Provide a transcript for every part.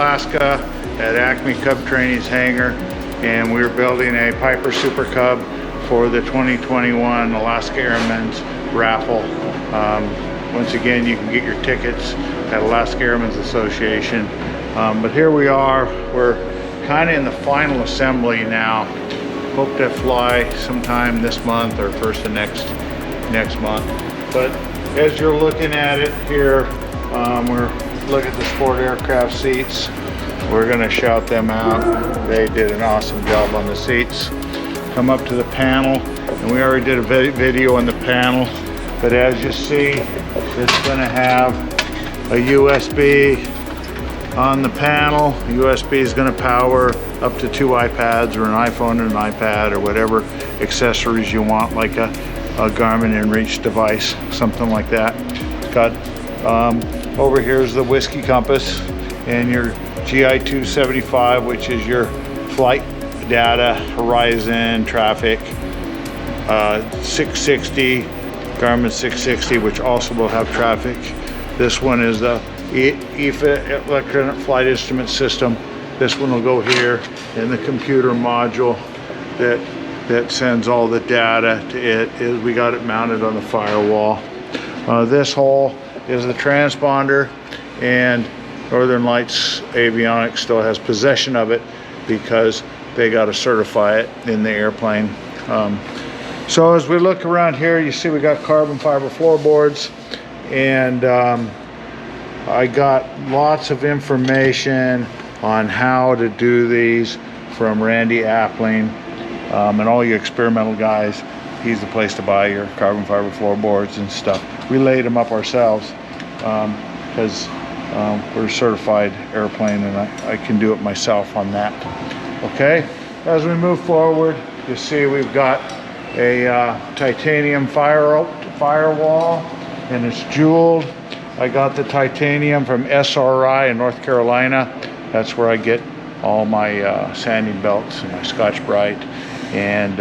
Alaska at ACME Cub Training's hangar, and we're building a Piper Super Cub for the 2021 Alaska Airmen's raffle. Once again, you can get your tickets at Alaska Airmen's Association. But here we are, we're kind of in the final assembly now. Hope to fly sometime this month or first of next month. But as you're looking at it here, we're looking at the sport aircraft seats. We're gonna shout them out. They did an awesome job on the seats. Come up to the panel, and we already did a video on the panel, but as you see, it's gonna have a USB on the panel. USB is going to power up to 2 iPads or an iPhone and an iPad or whatever accessories you want, like a Garmin InReach device, something like that. It's got over here is the whiskey compass and your GI 275, which is your flight data, horizon, traffic, 660, Garmin 660, which also will have traffic. This one is the EFA, Electronic Flight Instrument System. This one will go here in the computer module that sends all the data to it. We got it mounted on the Firewall. This hole is the transponder, and Northern Lights Avionics still has possession of it because they got to certify it in the airplane. So as we look around here, you see we got carbon fiber floorboards, and I got lots of information on how to do these from Randy Appling, and all you experimental guys. He's the place to buy your carbon fiber floorboards and stuff. We laid them up ourselves because we're a certified airplane, and I can do it myself on that. Okay, as we move forward, you see we've got a titanium firewall, and it's jeweled. I got the titanium from SRI in North Carolina. That's where I get all my sanding belts and my Scotch-Brite and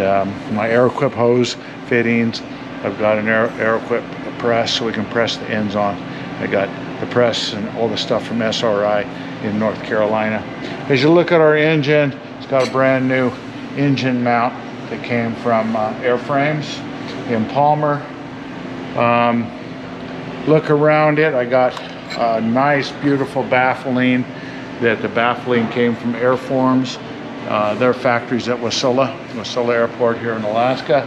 my Aeroquip hose fittings. I've got an Aeroquip press so we can press the ends on. I got the press and all the stuff from SRI in North Carolina. As you look at our engine, it's got a brand new engine mount that came from Airframes in Palmer. Look around it, I got a nice beautiful baffling. That the baffling came from Airforms. Their factories at Wasilla Airport here in Alaska.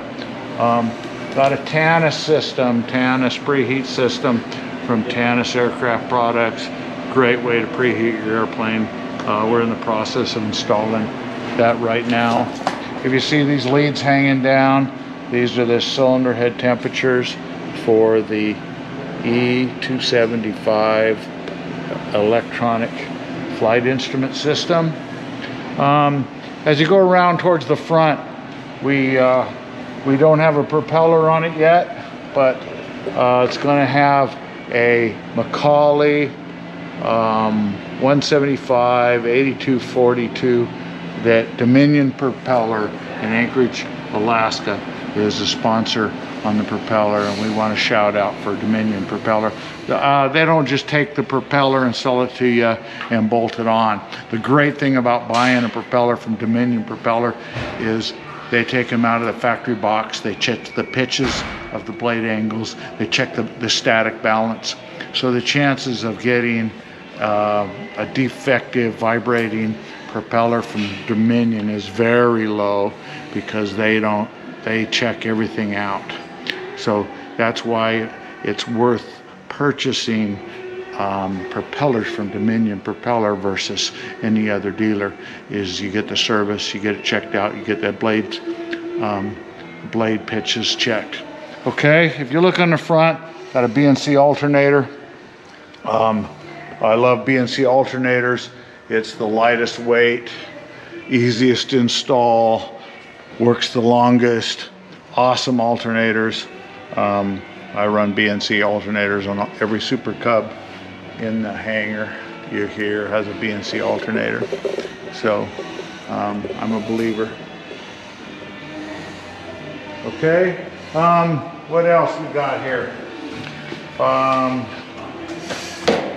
Got a Tannis system, Tannis preheat system from Tannis Aircraft Products. Great way to preheat your airplane. We're in the process of installing that right now. If you see these leads hanging down, these are the cylinder head temperatures for the E275 electronic flight instrument system. As you go around towards the front, we don't have a propeller on it yet, but it's going to have a Macaulay 175 8242. That Dominion propeller in Anchorage, Alaska is a sponsor on the propeller, and we want to shout out for Dominion propeller. They don't just take the propeller and sell it to you and bolt it on. The great thing about buying a propeller from Dominion propeller is they take them out of the factory box, they check the pitches of the blade angles, they check the static balance. So the chances of getting a defective vibrating propeller from Dominion is very low because they check everything out. So that's why it's worth purchasing propellers from Dominion Propeller versus any other dealer. Is you get the service, you get it checked out, you get that blade pitches checked. Okay, if you look on the front, got a BNC alternator. I love BNC alternators. It's the lightest weight, easiest to install, works the longest, awesome alternators. I run BNC alternators on every Super Cub in the hangar. You hear has a BNC alternator. So I'm a believer. Okay, what else we got here?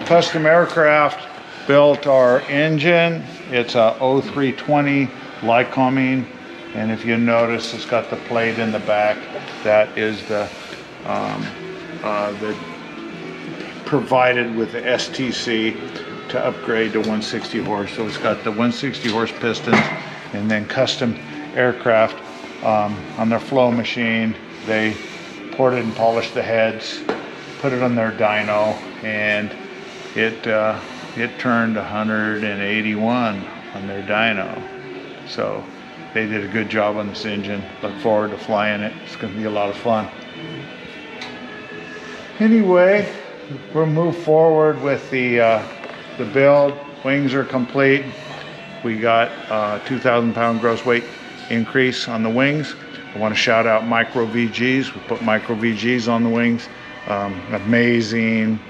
Custom aircraft. built our engine. It's a 0320 Lycoming, and if you notice, it's got the plate in the back. That is the provided with the STC to upgrade to 160 horse. So it's got the 160 horse pistons, and then custom aircraft on their flow machine. They ported and polished the heads, put it on their dyno, and it turned 181 on their dyno. So they did a good job on this engine. Look forward to flying it. It's going to be a lot of fun. Anyway, we'll move forward with the build. Wings are complete. We got 2,000 pound gross weight increase on the wings. I want to shout out Micro VGs. We put Micro VGs on the wings. Amazing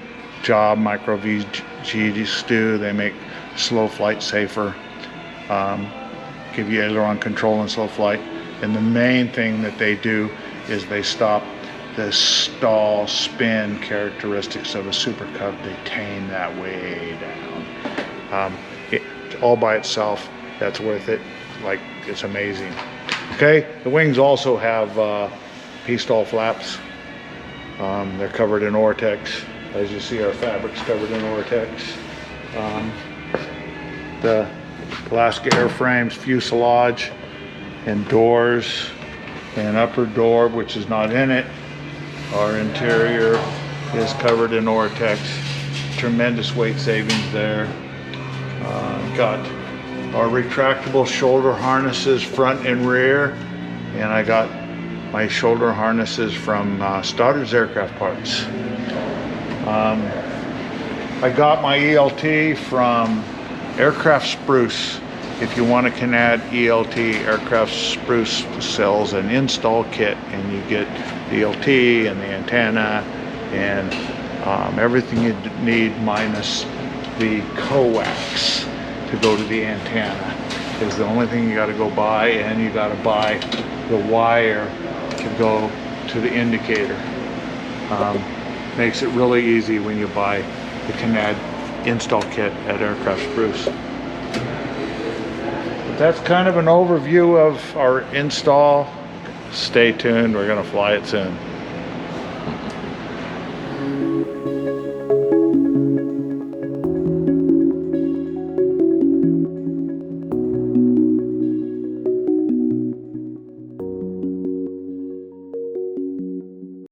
job, Micro VGs do. They make slow flight safer. Give you aileron control in slow flight. And the main thing that they do is they stop the stall spin characteristics of a Supercub. They tame that way down. All by itself, that's worth it. Like, it's amazing. Okay, the wings also have P-stall flaps. They're covered in Ortex. As you see, our fabric's covered in Ortex. The Alaska airframes, fuselage, and doors, and upper door, which is not in it. Our interior is covered in Ortex. Tremendous weight savings there. Got our retractable shoulder harnesses front and rear, and I got my shoulder harnesses from Stoddard's Aircraft Parts. I got my ELT from Aircraft Spruce. If you want to add ELT, Aircraft Spruce sells an install kit, and you get the ELT and the antenna and everything you need minus the coax to go to the antenna is the only thing you got to go buy, and you got to buy the wire to go to the indicator. Makes it really easy when you buy the CANAD install kit at Aircraft Spruce. But that's kind of an overview of our install. Stay tuned, we're going to fly it soon.